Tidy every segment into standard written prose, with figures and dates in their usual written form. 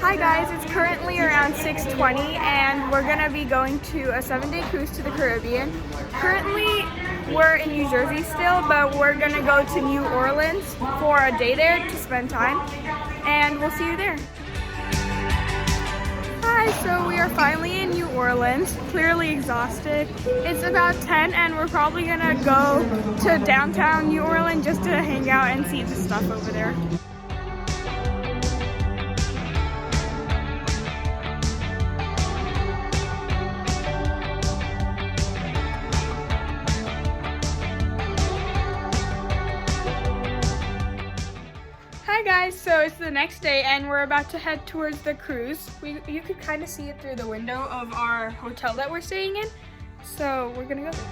Hi guys, it's currently around 6:20 and we're gonna be going to a 7-day cruise to the Caribbean. Currently, we're in New Jersey still, but we're gonna go to New Orleans for a day there to spend time, and we'll see you there. Hi, so we are finally in New Orleans, clearly exhausted. It's about 10 and we're probably gonna go to downtown New Orleans just to hang out and see the stuff over there. Hi guys, so it's the next day and we're about to head towards the cruise. You could kind of see it through the window of our hotel that we're staying in. So we're gonna go there.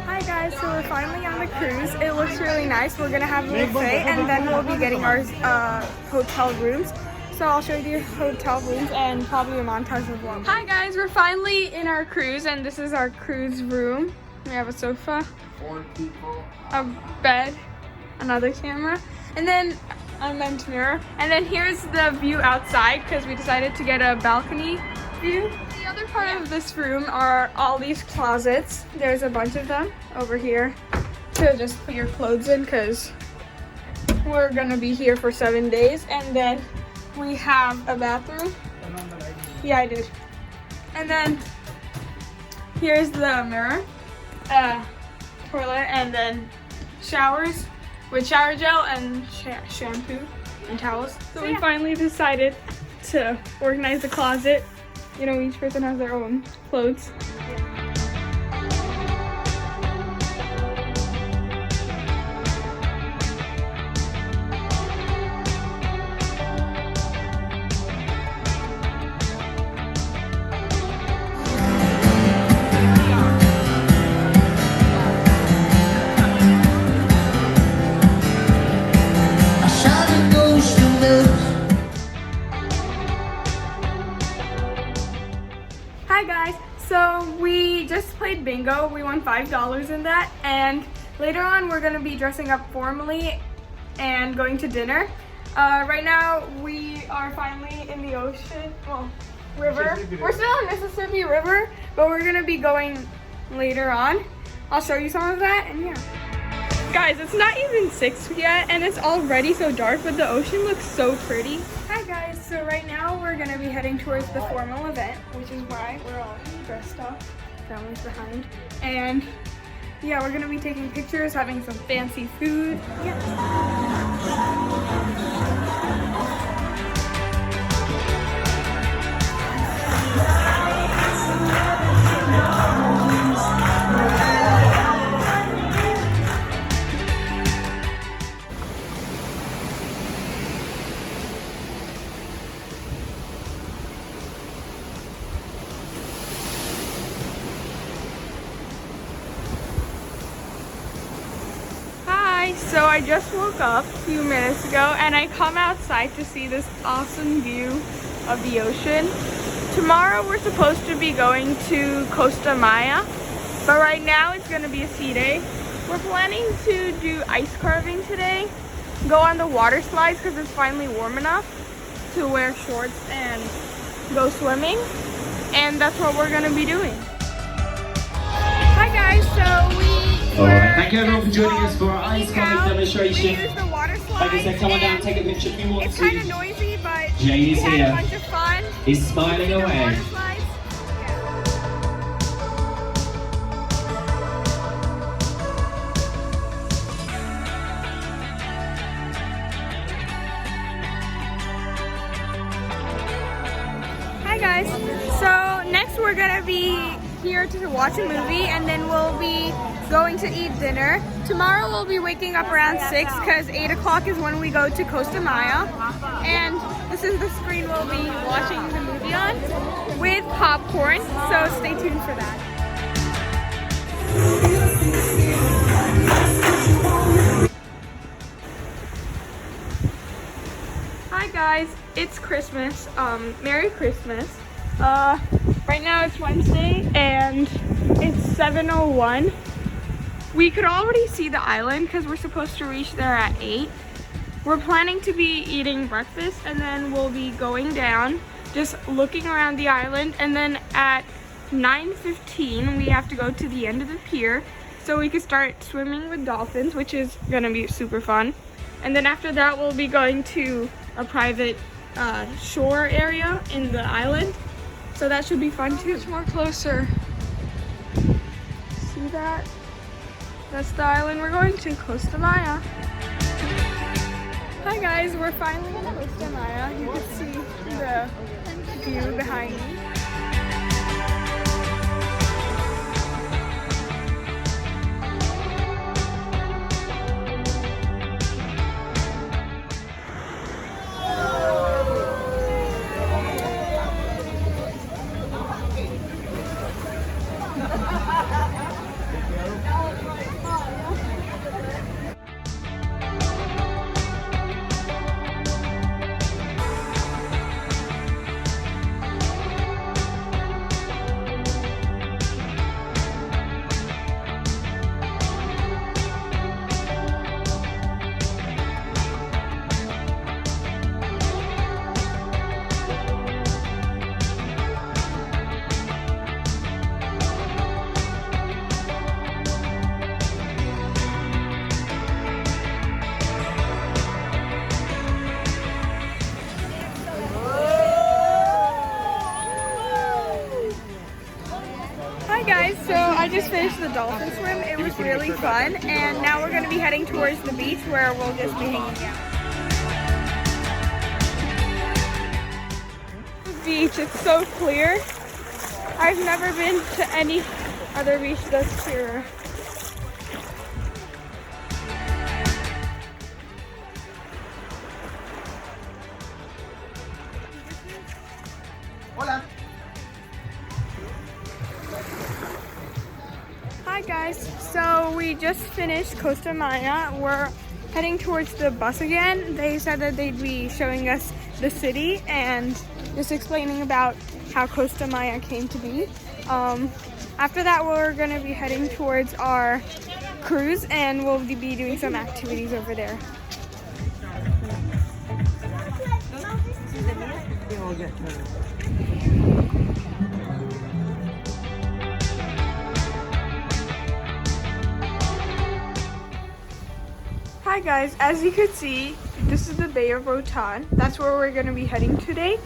Hi guys, so we're finally on the cruise. It looks really nice. We're gonna have a buffet and then we'll be getting our hotel rooms. So I'll show you the hotel rooms and probably a montage of one. Hi guys, we're finally in our cruise and this is our cruise room. We have a sofa, 4 people, a bed, another camera, and then a men's mirror. And then here's the view outside because we decided to get a balcony view. The other part of this room are all these closets. There's a bunch of them over here to just put your clothes in because we're gonna be here for 7 days. And then we have a bathroom. Yeah, I did. And then here's the mirror. Toilet, and then showers with shower gel and shampoo and towels. So we finally decided to organize the closet. You know, each person has their own clothes. Hi guys, so we just played bingo. We won $5 in that, and later on we're gonna be dressing up formally and going to dinner. Right now we are finally in the ocean, well, river. We're still in Mississippi River, but we're gonna be going later on. I'll show you some of that, and yeah. Guys, it's not even 6 yet and it's already so dark, but the ocean looks so pretty. Hi guys, so right now we're gonna be heading towards the formal event, which is why we're all dressed up. Family's behind. And yeah, we're gonna be taking pictures, having some fancy food. Yeah. So I just woke up a few minutes ago and I come outside to see this awesome view of the ocean. Tomorrow we're supposed to be going to Costa Maya, but right now it's going to be a sea day. We're planning to do ice carving today, go on the water slides because it's finally warm enough to wear shorts and go swimming, and that's what we're going to be doing. Hi guys, so Alright, thank you everyone for joining us for our ice carving demonstration. We use the water slide. Like I said, come on down, take a picture if you want to. It's kind of noisy, but Jade is we had here. a bunch of fun. He's smiling Water away. slides. Hi guys, so next we're gonna be here to watch a movie and then we'll be going to eat dinner. Tomorrow we'll be waking up around 6 because 8 o'clock is when we go to Costa Maya. And this is the screen we'll be watching the movie on with popcorn, so stay tuned for that. Hi guys, it's Christmas. Merry Christmas. Right now it's Wednesday and it's 7:01 we could already see the island because we're supposed to reach there at 8. We're planning to be eating breakfast and then we'll be going down, just looking around the island, and then at 9:15 we have to go to the end of the pier so we can start swimming with dolphins, which is gonna be super fun. And then after that we'll be going to a private shore area in the island, so that should be fun too. Much more closer. See that? That's the island we're going to, Costa Maya. Hi guys, we're finally in Costa Maya. You can see the view behind me. Hi guys, so I just finished the dolphin swim. It was really fun, and now we're going to be heading towards the beach where we'll just be hanging out. The beach, it's so clear. I've never been to any other beach that's clearer. Hola. Hi guys, so we just finished Costa Maya. We're heading towards the bus again. They said that they'd be showing us the city and just explaining about how Costa Maya came to be. After that, we're going to be heading towards our cruise and we'll be doing some activities over there. Hi guys, as you can see, this is the Bay of Rotan. That's where we're going to be heading today.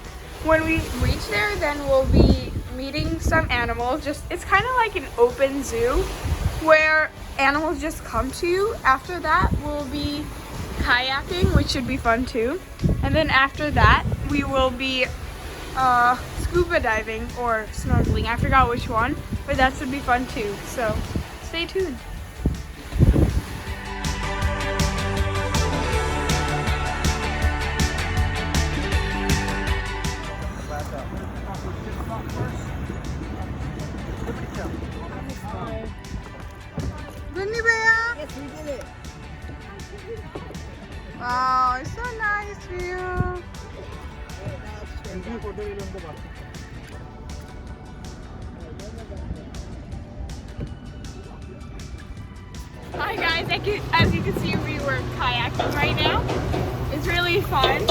When we reach there, then we'll be meeting some animals. It's kind of like an open zoo where animals just come to you. After that, we'll be kayaking, which should be fun too. And then after that, we will be scuba diving or snorkeling. I forgot which one, but that should be fun too. So stay tuned. Didn't you, Bea? Yes, we did it. Wow, it's so nice view. Hi guys, as you can see, we were kayaking right now. It's really fun.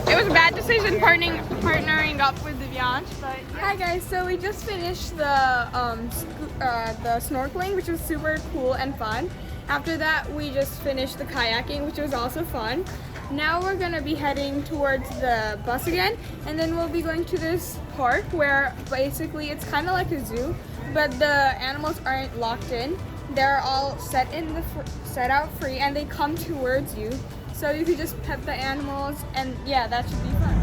It was a bad decision partnering up with Divyansh, but yeah. Hi guys, so we just finished the snorkeling, which was super cool and fun. After that, we just finished the kayaking, which was also fun. Now we're gonna be heading towards the bus again, and then we'll be going to this park where basically it's kind of like a zoo, but the animals aren't locked in. They're all set out free, and they come towards you. So you can just pet the animals, and yeah, that should be fun.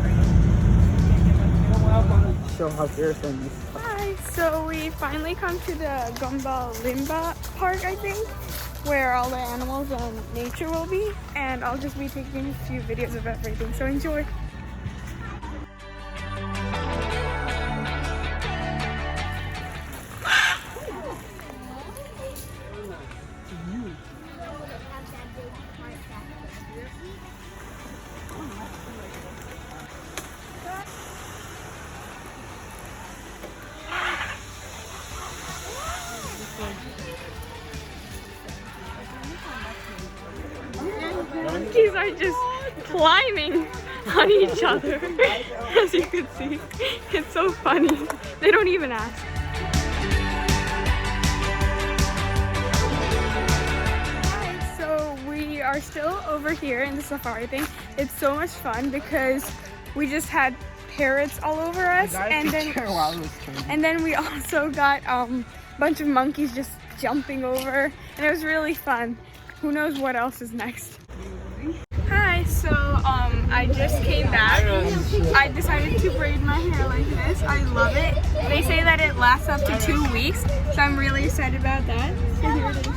Show how fearsome this is. Hi, so we finally come to the Gumba Limba Park, I think, where all the animals and nature will be, and I'll just be taking a few videos of everything, so enjoy. monkeys are just climbing on each other, as you can see. It's so funny. They don't even ask. Alright, so we are still over here in the safari thing. It's so much fun because we just had parrots all over us, and then we also got a bunch of monkeys just jumping over, and it was really fun. Who knows what else is next? Hi, so I just came back. I decided to braid my hair like this. I love it. They say that it lasts up to 2 weeks, so I'm really excited about that. So here it is.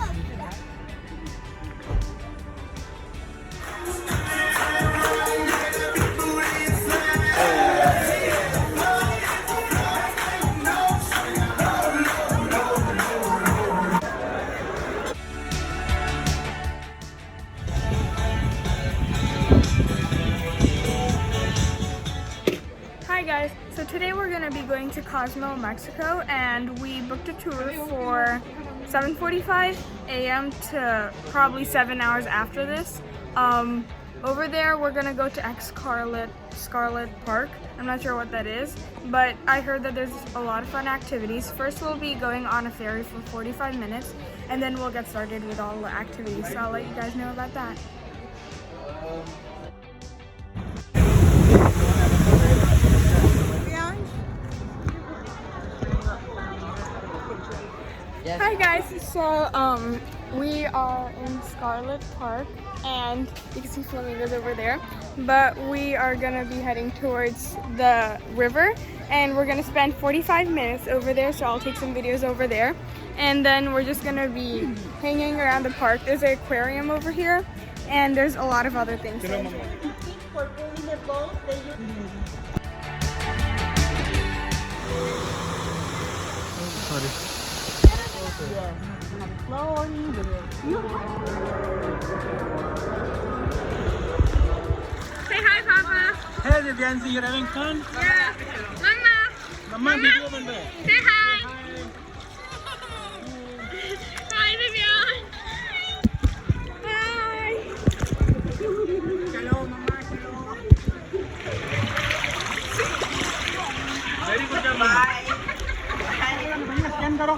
Hi guys, so today we're going to be going to Cozumel, Mexico, and we booked a tour for 7:45 a.m. to probably 7 hours after this. Over there we're going to go to Scarlet Park. I'm not sure what that is, but I heard that there's a lot of fun activities. First we'll be going on a ferry for 45 minutes, and then we'll get started with all the activities, so I'll let you guys know about that. Hi guys, so we are in Scarlet Park, and you can see flamingos over there, but we are gonna be heading towards the river, and we're gonna spend 45 minutes over there, so I'll take some videos over there, and then we're just gonna be hanging around the park. There's an aquarium over here, and there's a lot of other things. Say hi, Papa. Hey, Divyansi, you're having fun? Yeah. Mama, video ban raha hai. say hi. Hi, Divyan. Hi. Hello, Mama. Hello. Very good job, Mama. Scan karo.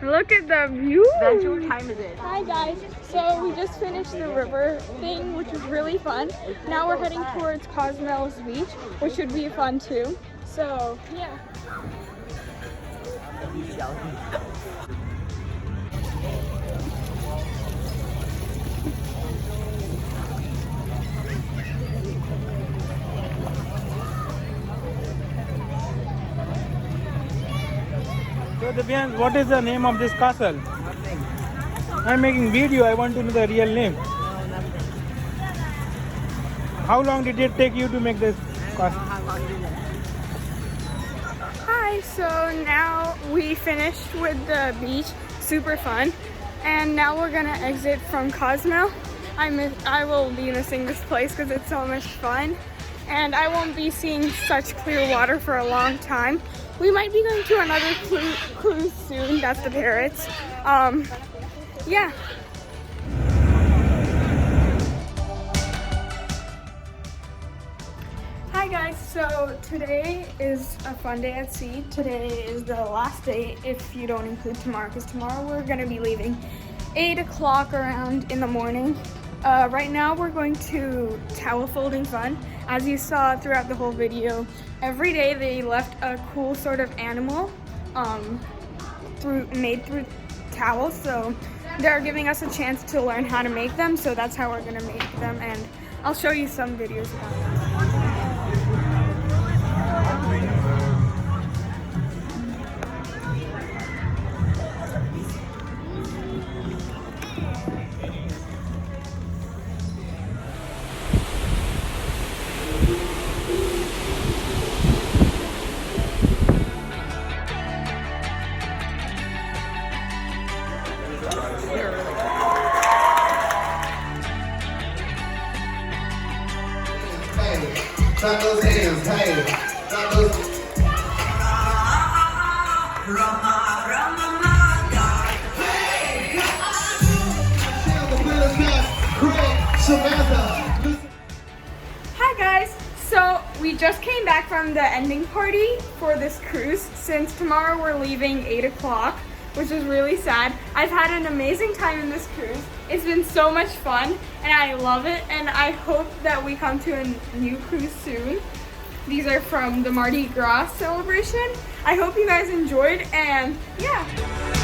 Look at the view. What time is it? Hi guys. So we just finished the river thing, which was really fun. Now we're heading towards Cozumel Beach, which should be fun too. So yeah. So, Divyan, what is the name of this castle? I'm making video. I want to know the real name. How long did it take you to make this castle? Hi, so now we finished with the beach, super fun, and now we're gonna exit from Cozumel. I will be missing this place because it's so much fun, and I won't be seeing such clear water for a long time. We might be going to another cruise soon. That's the parrots. Yeah. Hi guys, so today is a fun day at sea. Today is the last day if you don't include tomorrow, because tomorrow we're gonna be leaving 8 o'clock around in the morning. Right now we're going to towel folding fun. As you saw throughout the whole video, every day they left a cool sort of animal made through towels, so they're giving us a chance to learn how to make them, so that's how we're gonna make them, and I'll show you some videos about that. Clap those hands, hey. Clap those. just came back from the ending party for this cruise since tomorrow we're leaving 8 o'clock, which is really sad. I've had an amazing time in this cruise. It's been so much fun and I love it, and I hope that we come to a new cruise soon. These are from the Mardi Gras celebration. I hope you guys enjoyed, and yeah.